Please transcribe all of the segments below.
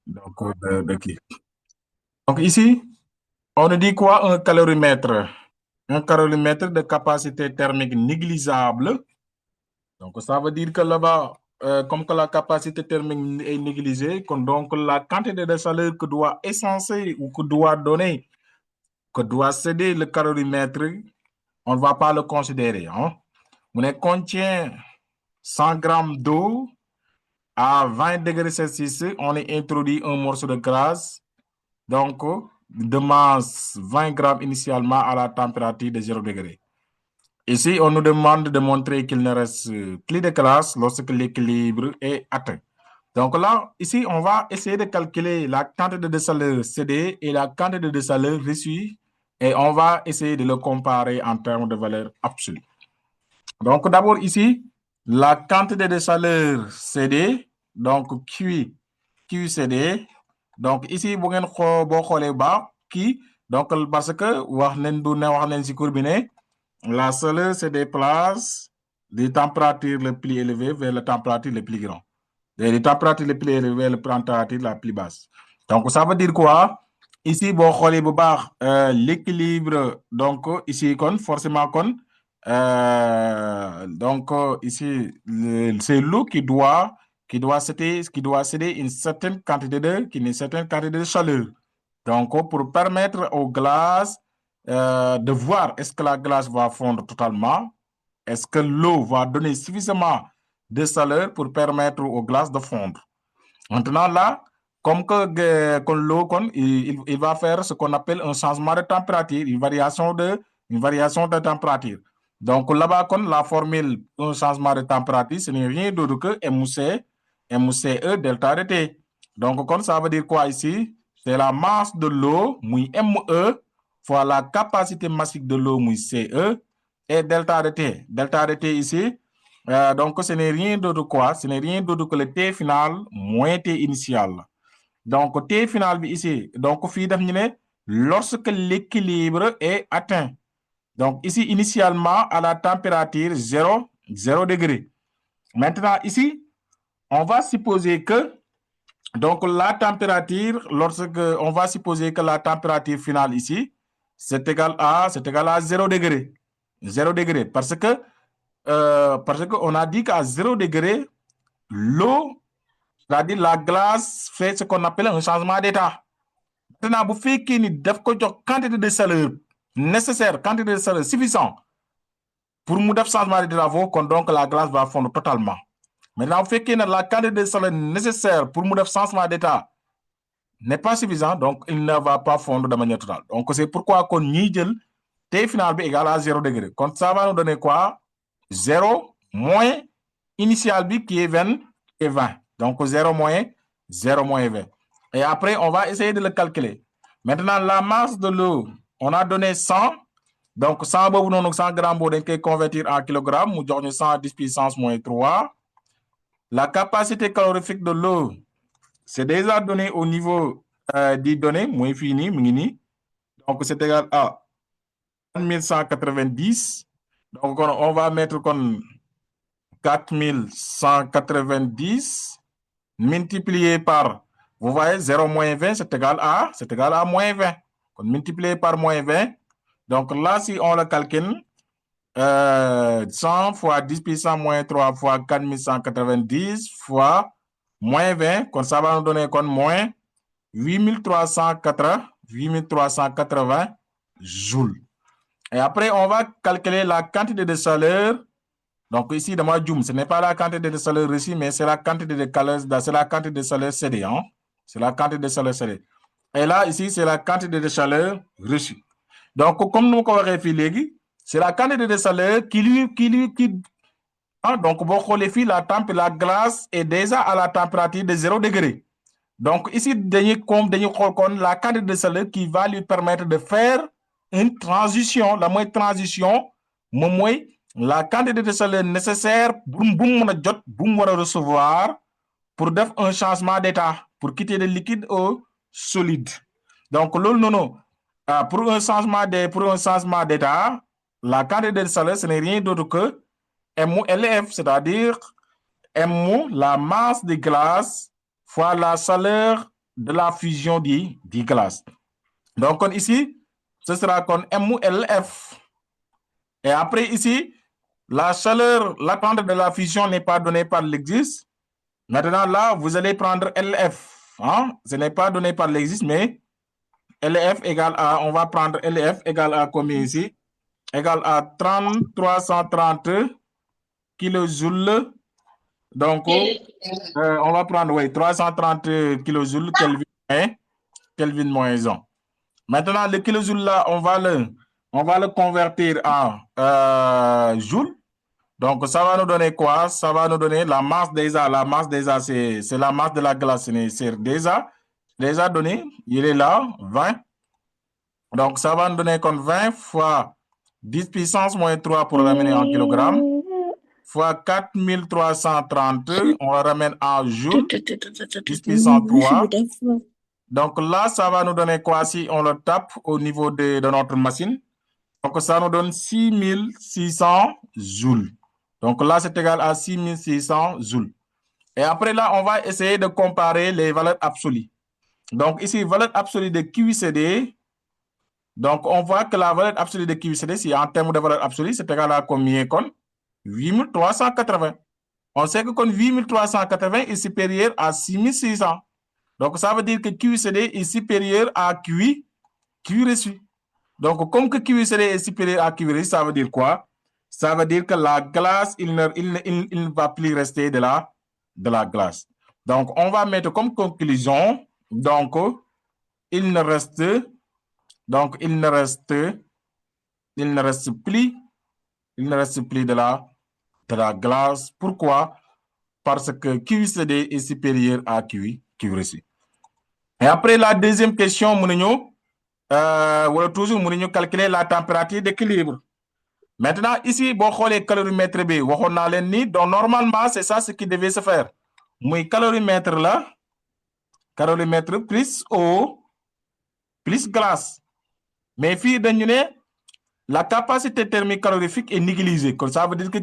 Donc, de qui? Donc ici, on nous dit quoi? Un calorimètre. Un calorimètre de capacité thermique négligeable. Donc, ça veut dire que là-bas, comme que la capacité thermique est négligée, donc la quantité de chaleur que doit essencer ou que doit donner, que doit céder le calorimètre, on ne va pas le considérer. Hein. On contient 100 grammes d'eau à 20 degrés Celsius, on est introduit un morceau de glace, donc de masse 20 grammes initialement à la température de 0 degré. Ici, on nous demande de montrer qu'il ne reste plus de glace lorsque l'équilibre est atteint. Donc là, ici, on va essayer de calculer la quantité de chaleur cédée et la quantité de chaleur reçue et on va essayer de le comparer en termes de valeur absolue. Donc d'abord ici, la quantité de chaleur cédée, donc QCD. Donc ici, vous avez qui, donc parce que la chaleur se déplace des températures les plus élevées vers les températures les plus grandes. Les températures les plus élevées vers les températures les plus basses. Donc ça veut dire quoi? Ici, l'équilibre, donc ici, forcément, donc ici, c'est l'eau qui doit céder une certaine quantité de chaleur. Donc, pour permettre aux glaces de voir est-ce que la glace va fondre totalement, est-ce que l'eau va donner suffisamment de chaleur pour permettre aux glaces de fondre. Maintenant, là, comme que l'eau, il va faire ce qu'on appelle un changement de température, une variation de température. Donc, là-bas, la formule, un changement de température, ce n'est rien d'autre que MCE delta de T. Donc, ça veut dire quoi ici? C'est la masse de l'eau, ME, fois la capacité massique de l'eau, CE, et delta de T. Delta de T ici, donc, ce n'est rien d'autre quoi? Ce n'est rien d'autre que le T final moins T initial. Donc, T final ici, donc, lorsque l'équilibre est atteint. Donc, ici, initialement, à la température 0 degré. Maintenant, ici, on va supposer que, donc, la température, on va supposer que la température finale ici, c'est égal à 0 degré. 0 degré. Parce qu'on a dit qu'à 0 degré, l'eau, c'est-à-dire la glace, fait ce qu'on appelle un changement d'état. Maintenant, vous faites une quantité de chaleur nécessaire, quantité de chaleur suffisante pour nous faire changement d'état, donc la glace va fondre totalement. Maintenant, vous faites que la quantité de chaleur nécessaire pour nous faire changement d'état n'est pas suffisant, donc il ne va pas fondre de manière totale. Donc, c'est pourquoi qu'on y dit T final B égale à 0 degré. Donc, ça va nous donner quoi? 0 moins initial B qui est 20 et 20. Donc, 0 moins 20. Et après, on va essayer de le calculer. Maintenant, la masse de l'eau, on a donné 100. Donc, 100 grammes, on va convertir en kilogrammes. Nous avons 100 10 puissance moins 3. La capacité calorifique de l'eau, c'est déjà donné au niveau des données, moins fini. Donc, c'est égal à 4190. Donc, on va mettre comme 4190 multiplié par, vous voyez, 0 moins 20, c'est égal à moins 20. Donc, multiplié par moins 20. Donc là, si on le calcule, 100 fois 10 puissance moins 3 fois 4190 fois moins 20, ça va nous donner moins 8380 joules. Et après, on va calculer la quantité de chaleur. Donc ici, dans ma ce n'est pas la quantité de chaleur reçue, mais c'est la quantité de chaleur, c'est la quantité de chaleur cédée. Hein? C'est la quantité de chaleur cédée. Et là, ici, c'est la quantité de chaleur reçue. Donc, comme nous avons fait, c'est la quantité de chaleur donc, la glace est déjà à la température de 0 degré. Donc, ici, la quantité de chaleur qui va lui permettre de faire une transition, la moindre transition, la quantité de chaleur nécessaire pour recevoir pour faire un changement d'état, pour quitter le liquide au solide. Donc, pour un changement d'état, la quantité de chaleur, ce n'est rien d'autre que MLF, c'est-à-dire M, la masse de glace, fois la chaleur de la fusion du glace. Donc, ici, ce sera comme MLF. Et après, ici, la chaleur latente de la fusion n'est pas donnée par l'existe. Maintenant, là, vous allez prendre LF. Hein? Ce n'est pas donné par l'existe, mais LF égale à, on va prendre LF égale à combien ici? Égale à 330 kilojoules. Donc, on va prendre, oui, 330 kilojoules Kelvin moins 1. Maintenant, le kilojoule là, on va le convertir en joules. Donc, ça va nous donner quoi? Ça va nous donner la masse déjà. La masse déjà, c'est la masse de la glace. C'est déjà donné. Il est là, 20. Donc, ça va nous donner comme 20 fois 10 puissance moins 3 pour ramener en kilogrammes, fois 4330, on la ramène en joules, 10 puissance 3. Donc là, ça va nous donner quoi si on le tape au niveau de notre machine? Donc, ça nous donne 6600 joules. Donc là, c'est égal à 6600 joules. Et après là, on va essayer de comparer les valeurs absolues. Donc ici, valeur absolue de QCD. Donc, on voit que la valeur absolue de QCD, si en termes de valeur absolue, c'est égal à combien? 8380. On sait que 8380 est supérieur à 6600. Donc, ça veut dire que QCD est supérieur à Q reçu. Donc, comme que QCD est supérieur à Q reçu, ça veut dire quoi? Ça veut dire que la glace, il ne va plus rester de la glace. Donc, on va mettre comme conclusion, donc, il ne reste plus de la glace. Pourquoi? Parce que QCD est supérieur à Q reçu. Et après la deuxième question, toujours calculer la température d'équilibre. Maintenant, ici, bon, les calorimètres B, donc normalement, c'est ça ce qui devait se faire. Mon calorimètre là, calorimètre plus eau, plus glace. Mais fille de la capacité thermique calorifique est négligée. Ça veut dire que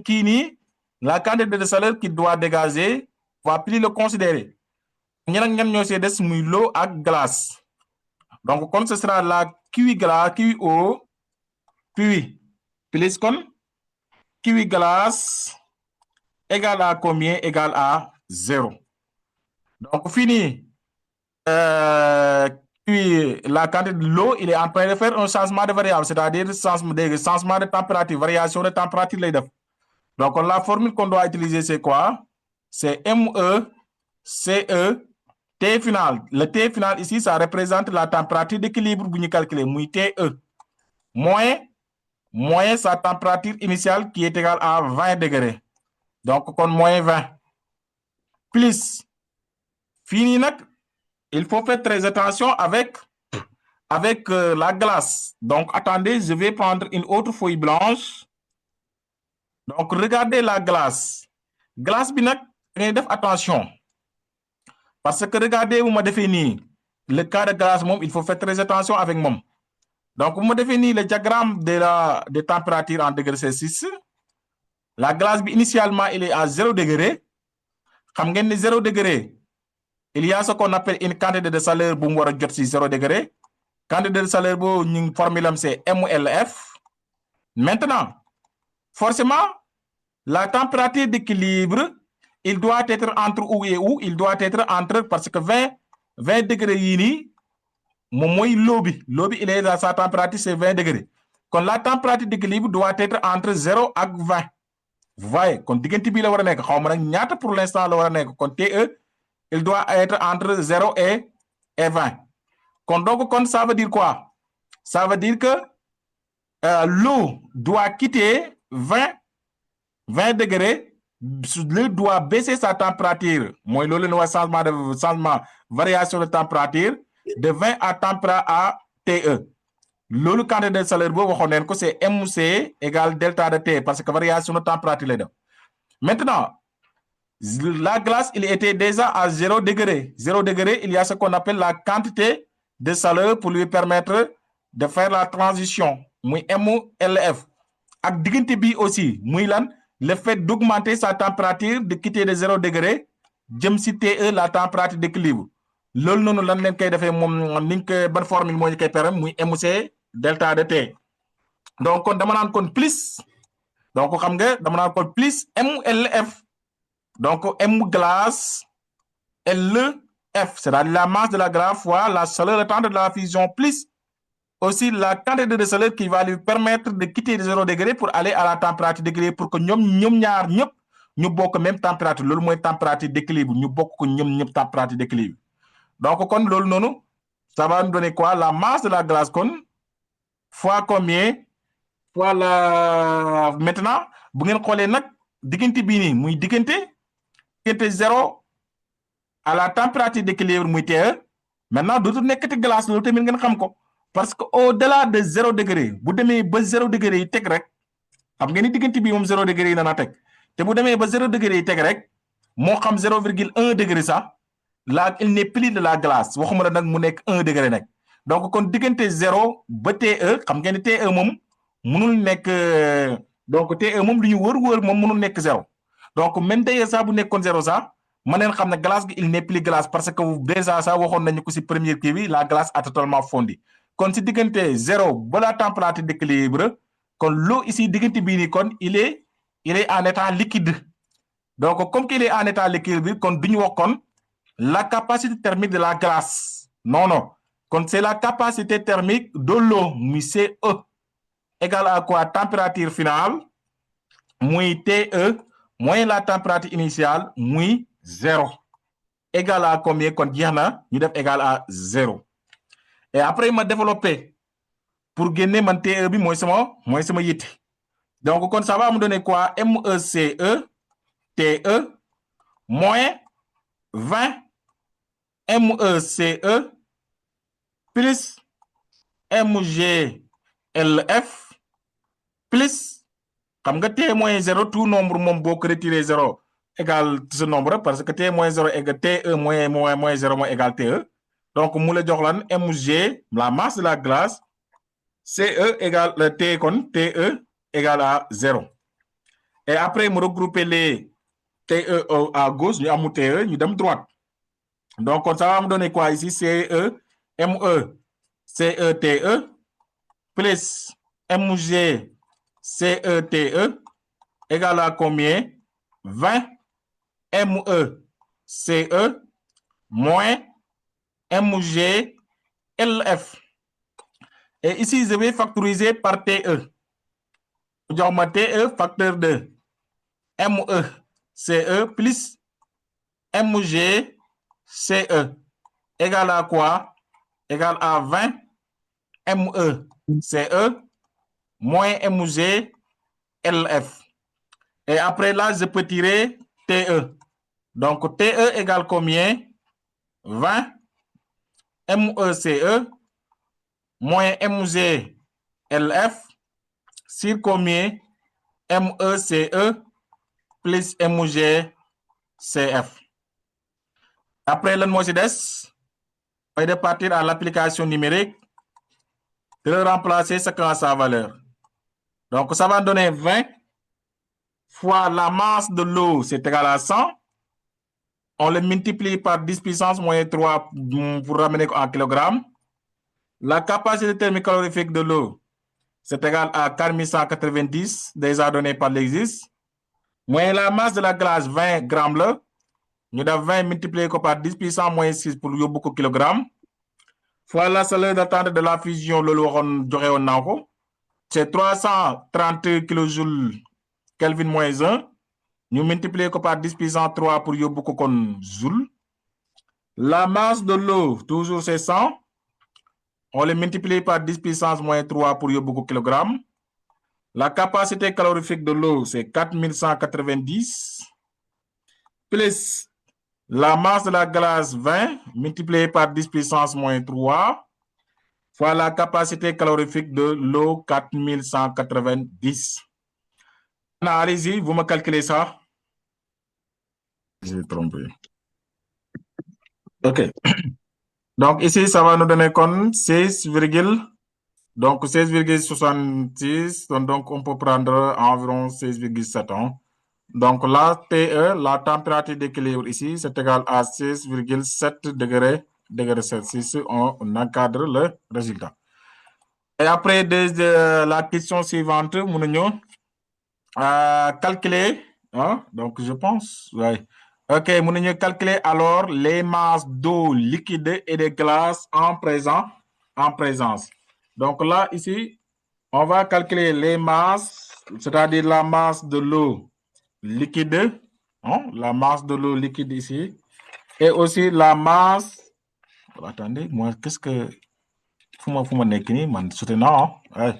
la quantité de chaleur qu'il doit dégager, va plus le considérer. L'eau à glace. Donc, comme ce sera la QO, puis plus comme QI glace égale à combien? Égale à 0. Donc, fini. Puis, la quantité de l'eau, il est en train de faire un changement de variable, c'est-à-dire changement de température, variation de température. Donc, la formule qu'on doit utiliser, c'est quoi? C'est ME, CE, T final. Le T final ici, ça représente la température d'équilibre que nous calculons, TE, moins sa température initiale qui est égale à 20 degrés. Donc, on moins 20. Plus, fini, il faut faire très attention avec la glace. Donc, attendez, je vais prendre une autre feuille blanche. Donc, regardez la glace. Glace, attention. Parce que regardez, vous me définissez le cas de glace, il faut faire très attention avec moi. Donc, vous me définissez le diagramme de température en degrés Celsius. La glace, initialement, il est à 0 degré. Comme 0 degré, il y a ce qu'on appelle une quantité de chaleur pour 0 degré. Quantité de chaleur pour une formule, c'est MLF. Maintenant, forcément, la température d'équilibre, il doit être entre où et où? Il doit être entre, parce que 20 degrés, l'objet, il est à sa température, c'est 20 degrés. Quand la température d'équilibre doit être entre 0 et 20. Vous voyez, quand pour l'instant, quand TE, il doit être entre 0 et 20. Donc, ça veut dire quoi? Ça veut dire que l'eau doit quitter 20 degrés, l'eau doit baisser sa température. Moi, changement, variation de température de 20 à TE. Le quantité de chaleur, c'est MC égale delta de T, parce que variation de température. Maintenant, la glace, il était déjà à 0 degré. 0 degré, il y a ce qu'on appelle la quantité de chaleur pour lui permettre de faire la transition. MLF. Ak digënté bi aussi, le fait d'augmenter sa température, de quitter de 0 degré, jëm si TE, la température d'équilibre. loolu noonu lan leen koy defee moom niñ ko ban formule moo ñu koy permettre muy MC delta de T. donc kon dama naan kon plus donc xam nga dama naan kon plus MLF donc M glace LF, c'est-à-dire la masse de la glace fois la chaleur attendue de la fusion plus aussi la quantité de chaleur qui va lui permettre de quitter les 0 degré pour aller à la température d'équilibre pour que ñoom ñaar ñëpp ñu bokk même température loolu mooy température d'équilibre ñu bokk ko ñoom ñëpp température d'équilibre donc kon loolu noonu ça va nous donner quoi la masse de la glace kon fois combien fois la maintenant bu ngeen xoolee nag diggante bii nii muy diggante 0 à la température d'équilibre muy TE maintenant dootul nekkati glace loolu tamit ngeen xam ko parce que au-delà de 0 degré bu demee ba 0 degré yi teg rek xam ngeen ni diggante bii moom 0 degré yi dana teg te bu demee ba 0 degré yi teg rek moo xam 0,1 degré sax là il n'est plus de la glace waxuma la nag mu nekk 1 degré nag donc kon diggante 0 ba TE xam ngeen ni TE moom mënul nekk donc TE moom lu ñu wër moom mënul nekk 0 donc même d'ailleurs sax bu nekkoon 0 sax ma leen xam ne glace gi il n'est plus glace parce que déjà sax waxoon nañu ko ci première kii bi la glace a totalement fondu kon ci diggante 0 ba la température d'équilibre kon l'eau ici diggante bii nii kon il est en état liquide donc comme qu'il est en état liquide kon duñu wax kon la capacité thermique de la glace non kon c'est la capacité thermique de l'eau muy CE égale à quoi température finale muy TE moins la température initiale muy 0 égale à combien kon jeex na ñu def égal à 0 et après ma développé pour génne man TE bi mooy sama yitte donc kon ça va me donner quoi MECE TE moins 20 MECE plus MGLF plus xam nga T moins 0 tout nombre moom boo ko retiré 0 égale ce nombre parce que T moins 0 égale TE moins 0 mooy égale TE donc mu la jox lan MG la masse de la glace CE égale le T kon TE égale à 0 et après mu regrouper les TE à gauche ñu amu TE ñu dem droite donc kon ça va me donner quoi ici CE ME CETE plus MG CETE égale à combien 20 MECE moins MGLF et ici je vais factoriser par TE jox ma TE facteur de MECE plus MGCE égale à quoi égale à 20 MECE moins MGLF et après là je peux tirer TE donc TE égale combien 20 MECE moins MGLF sur combien MECE plus MGCF après lan moo ci des mooy de partir à l'application numérique de le remplacer chacun à sa valeur donc ça va donner 20 fois la masse de l'eau c'est égal à 100 on le multiplie par 10 puissance moins 3 pour ramener en kilogrammes. La capacité thermique calorifique de l'eau, c'est égal à 4190, déjà donné par l'exercice. Moins la masse de la glace, 20 grammes là. Nous avons 20 multiplié par 10 puissance moins 6 pour beaucoup de kilogrammes. Fois la chaleur d'attente de la fusion, c'est 330 kilojoules Kelvin moins 1. Nous multiplions par 10 puissance 3 pour beaucoup de joule. La masse de l'eau, toujours c'est 100. On le multiplie par 10 puissance moins 3 pour beaucoup de kilogrammes. La capacité calorifique de l'eau, c'est 4190. Plus la masse de la glace, 20, multiplié par 10 puissance moins 3. Fois la capacité calorifique de l'eau, 4190. Allez-y, vous me calculez ça. J'ai trompé. OK. Donc ici, ça va nous donner comme 16,66. Donc on peut prendre environ 16,7 ans. Donc la TE, la température d'équilibre ici, c'est égal à 16,7 degrés degrés Celsius, on encadre le résultat. Et après, la question suivante, nous calculer, hein? Donc je pense, ouais. Ok, nous calculer alors les masses d'eau liquide et de glace en présence. Donc là, ici, on va calculer les masses, c'est-à-dire la masse de l'eau liquide, hein? La masse de l'eau liquide ici, et aussi la masse. Attendez, moi, qu'est-ce que. Fuma nekini, man, soutenant, hein? Ouais.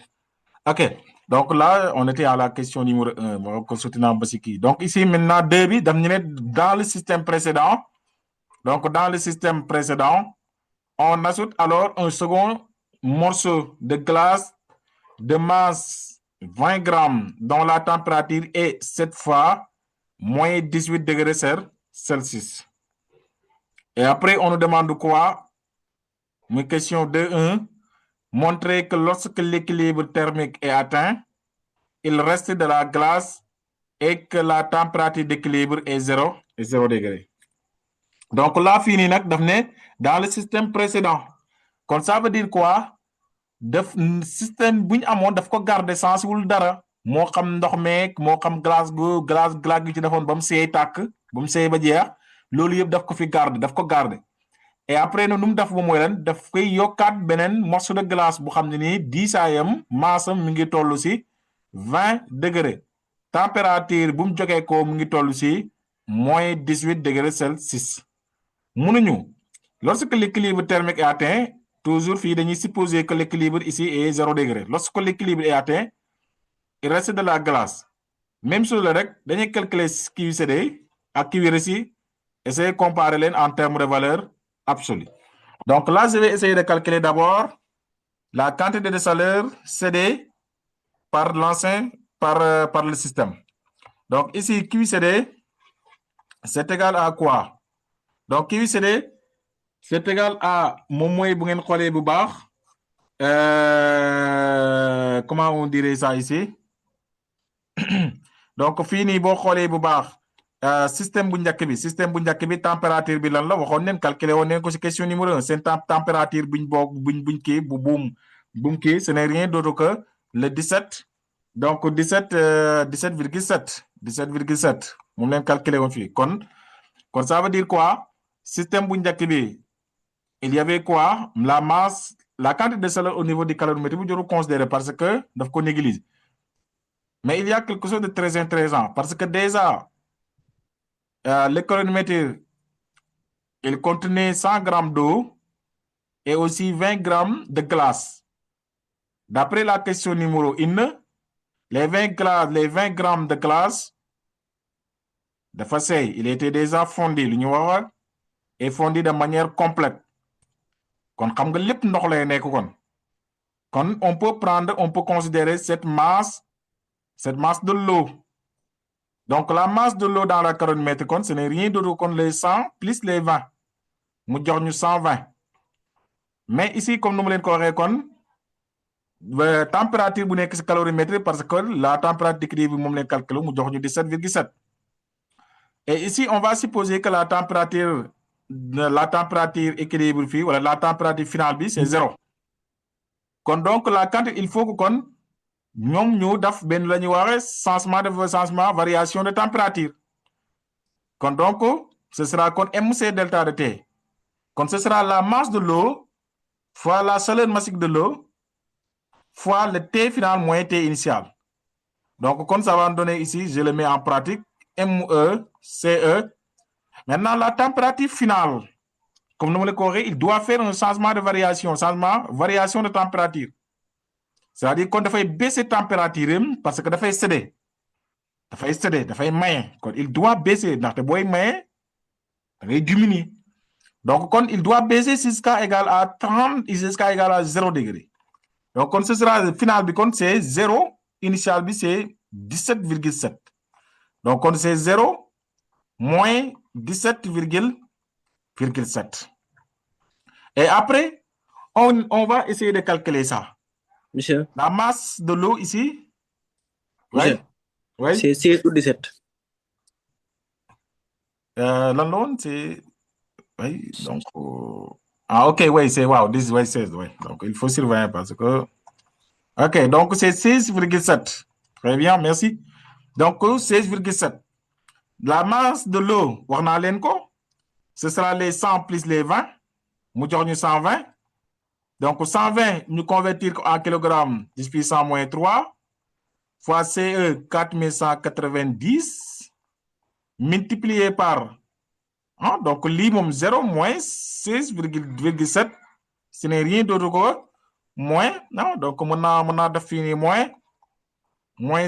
OK. Donc là, on était à la question numéro 1. Donc ici, maintenant, dans le système précédent. Donc, dans le système précédent, on ajoute alors un second morceau de glace de masse 20 grammes dont la température est cette fois moins 18 degrés Celsius. Et après, on nous demande quoi? Une question de 1. Montrer que lorsque l'équilibre thermique est atteint, il reste de la glace et que la température d'équilibre est 0 degré. Donc là, fini dans le système précédent. Comme ça veut dire quoi? Le système bu ñu amoon daf ko garder sensiwul dara moo xam ndox meeg moo xam glace gi ci defoon ba mu seey tàkk ba mu seey ba jeex loolu yëpp daf ko fi garder et après nu mu def ba mooy lan daf koy yokkaat beneen morceau de glace bu xam ne nii diisaayam maasam mi ngi toll si 20 degrés température bu mu jógee ko mu ngi toll si moins 18 degrés Celsius mënuñu lorsque l'équilibre thermique est atteint. Toujours, il supposer que l'équilibre ici est 0 degré. Lorsque l'équilibre est atteint, il reste de la glace. Même sur le rec, on calculer QCD à QRC, essayer de comparer en termes de valeur absolue. Donc là, je vais essayer de calculer d'abord la quantité de chaleur cédée par par le système. Donc ici, QCD, c'est égal à quoi? Donc QCD, c'est égal à mon moyen bu ngeen xoolee bu baax. Comment on dirait ça ici? Donc fini bo xolé bu baax système bu njëkk bi température bi lan la waxoon neen calculer woon neen ko ci question numéro 1 c'est température buñ kii bu boom kii ce n'est rien d'autre que le 17 donc 17,7 moom leen calculer woon fii kon ça veut dire quoi système bu njëkk bi il y avait quoi la masse la quantité de chaleur au niveau du caloromètre bu jarul considérer parce que daf ko néglige. Mais il y a quelque chose de très intéressant parce que déjà, le caloromètre, il contenait 100 grammes d'eau et aussi 20 grammes de glace. D'après la question numéro 1, les 20 grammes de glace, de façon, il était déjà fondu, et fondu de manière complète. On peut considérer cette masse de l'eau. Donc, la masse de l'eau dans la caloromètre, ce n'est rien d'autre que les 100 plus les 20. Nous avons 120. Mais ici, comme nous l'avons dit, la température est calorimétrique parce que la température d'équilibre est calculée, nous avons 17,7. Et ici, on va supposer que la température équilibre, ou la température finale, c'est 0. Donc, la quantité, il faut que nous daf ben la changement variation de température. Donc ce sera MC delta de T. Ce sera la masse de l'eau fois la chaleur massique de l'eau fois le T final moins T initial. Donc ça va donner ici, je le mets en pratique, ME. Maintenant la température finale, comme nous le corrigons, il doit faire un changement de variation de température. C'est-à-dire qu'on doit baisser la température parce que doit céder. Il doit baisser. Dans le diminuer. Donc, il doit baisser jusqu'à égal à 30 et jusqu'à égal à 0 degré. Donc, ce sera le final, c'est 0. Initial, c'est 17,7. Donc, c'est 0 moins 17,7. Et après, on va essayer de calculer ça. Monsieur. La masse de l'eau ici. Monsieur. Oui. C'est 17. La c'est. Oui, donc. Ah, ok, oui, c'est wow, 10, ouais, 16, ouais. Donc, il faut surveiller parce que. Ok, donc c'est 16,7. Très bien, merci. Donc, 16,7. La masse de l'eau, wax naa leen ko, ce sera les 100 plus les 20. Mu jox ñu 120. Donc, 120, ñu convertir ko en kilogrammes 10 puissance moins 3 fois CE 4190 multiplié par. Ah, donc, lii moom 0 moins 16,7. Ce n'est rien d'autre que moins. Non, donc, mën naa def fii nii moins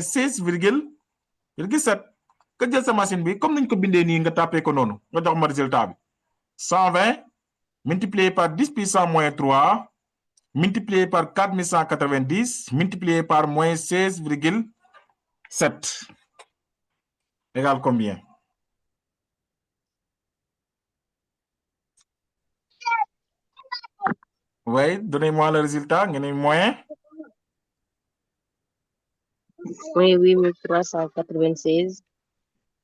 16,7. Nga jël sa machine bi comme niñ ko bindee nii nga tapé ko noonu nga jox ma résultat bi 120 multiplié par 10 puissance moins 3 multiplié par 4190 multiplié par moins 16,7 égale combien? Oui, donnez-moi le résultat. Moins 8396.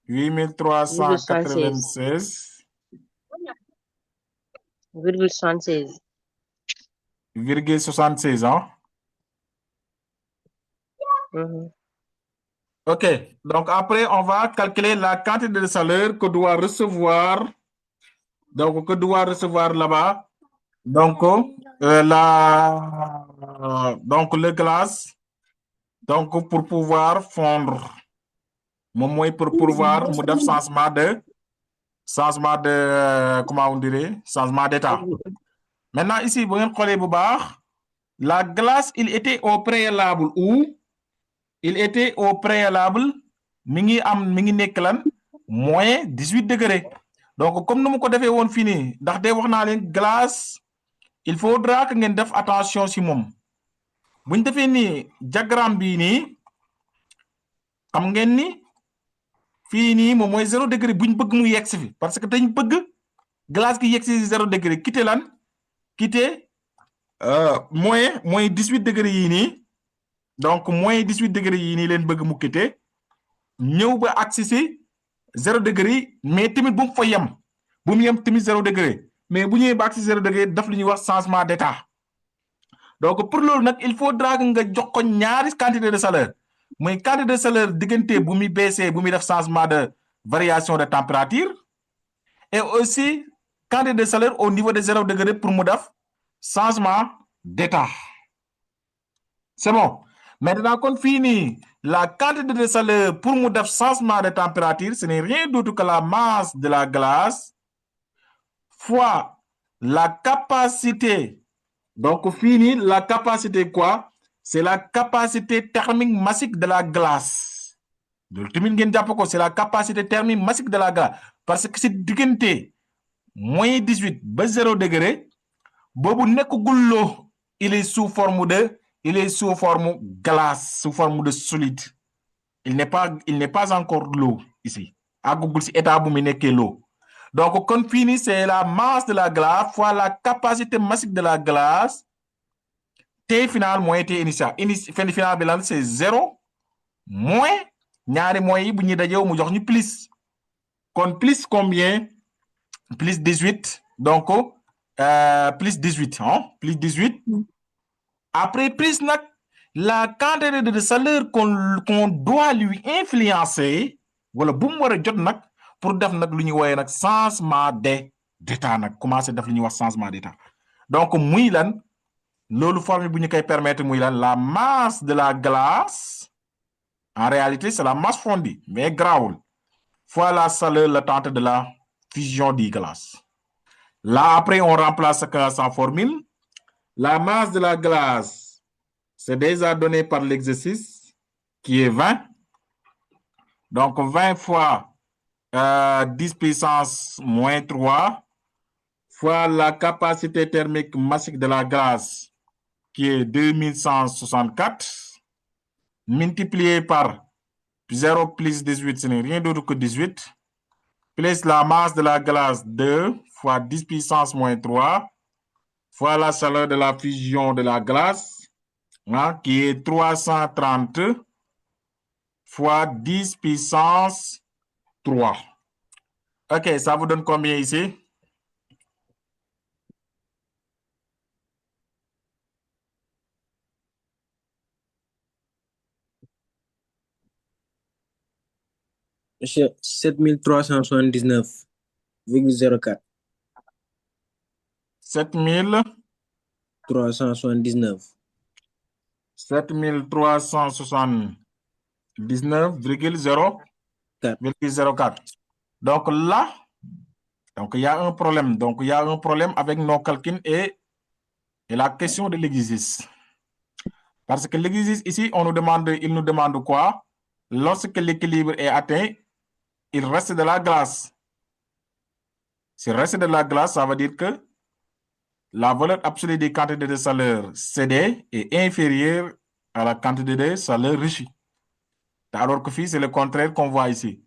8396,76. 76. Hein? Mhm. OK. Donc, après, on va calculer la quantité de chaleur que doit recevoir. Donc, que doit recevoir là-bas. Donc, donc, le glace. Donc, pour pouvoir fondre. Moi, pour pouvoir, mu def changement de, comment on dirait, changement d'état. Maintenant, ici, vous voyez, la glace, il était au préalable où? Il était au préalable, mi ngi nekk lan moins 18 degrés. Donc, comme nous avons fait fini, ndax de wax naa leen glace, il faudra que ngeen def attention si moom. Bu ñu defee nii diagramme bii nii, xam ngeen ni fii nii moom mooy 0 degré bu ñu bëgg mu yegg si fi parce que dañ bëgg glace gi yegg si 0 degré quitter lan quitter moins 18 degré yii nii. Donc, moins 18 degrés yii nii leen bëgg mu quitter ñëw ba agsi si 0 degré mais tamit bu mu fa yem bu mu yem tamit 0 degré mais bu ñëwee ba agsi 0 degré daf lu ñuy wax changement d'état. Donc, pour loolu nag il faudra que nga jox ko ñaari quantité de chaleur mooy quantité de chaleur diggante bu muy baissé bu muy def changement de variation de température et aussi quantité de chaleur au niveau de 0 degré pour mu def changement d'état. C'est bon. Maintenant, kon fii nii la quantité de chaleur pour mu def changement de température, ce n'est rien d'autre que la masse de la glace fois la capacité. Donc, fii nii la capacité quoi? C'est la capacité thermique massique de la glace. loolu tamit ngeen jàpp ko, c'est la capacité thermique massique de la glace parce que si diggante moins 18 ba 0 degré boobu nekkagul l'eau, il est sous forme glace, sous forme de solide. Il n'est pas encore l'eau ici. Àggagul si état bu mu nekkee l'eau. Donc, kon fii nii c'est la masse de la glace fois la capacité massique de la glace. T final moins T initial. Fin final bi lan c'est 0 moins ñaari moins yi bu ñuy dajew mu jox ñu plus. Kon plus combien? Plus 18. Donc, plus 18. Hein? Plus 18. Après, plus nag, la quantité de chaleur qu'on doit lui influencer, wala bu mu war a jot nag pour def nag lu ñuy woowee nag changement d'état nag commencé def lu ñuy wax changement d'état. Donc, muy lan loolu formule bu ñu koy permettre muy lan la masse de la glace, en réalité c'est la masse fondue mais grawul fois la chaleur latente de la fusion du glace. Là après on remplace ça en formule. La masse de la glace c'est déjà donné par l'exercice qui est 20. Donc 20 fois 10 puissance moins 3 fois la capacité thermique massique de la glace qui est 2164 multiplié par 0 plus 18, ce n'est rien d'autre que 18, plus la masse de la glace 2 fois 10 puissance moins 3 fois la chaleur de la fusion de la glace, hein, qui est 330 fois 10 puissance 3. OK, ça vous donne combien ici? Monsieur, 7379,04. 7379. 379,0,04. Donc là, il y a un problème. Donc, il y a un problème avec nos calculs et la question de l'exercice. Parce que l'exercice ici, il nous demande quoi? Lorsque l'équilibre est atteint, il reste de la glace. S'il reste de la glace, ça veut dire que la valeur absolue des quantités de chaleur CD est inférieure à la quantité de chaleur reçue. Alors que c'est le contraire qu'on voit ici.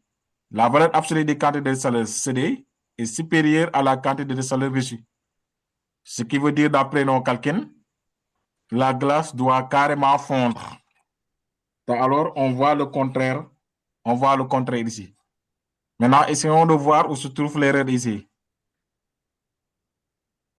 La valeur absolue des quantités de chaleur CD est supérieure à la quantité de chaleur reçue. Ce qui veut dire, d'après nos calculs, la glace doit carrément fondre. Alors, on voit le contraire. On voit le contraire ici. Maintenant, essayons de voir où se trouve l'erreur ici.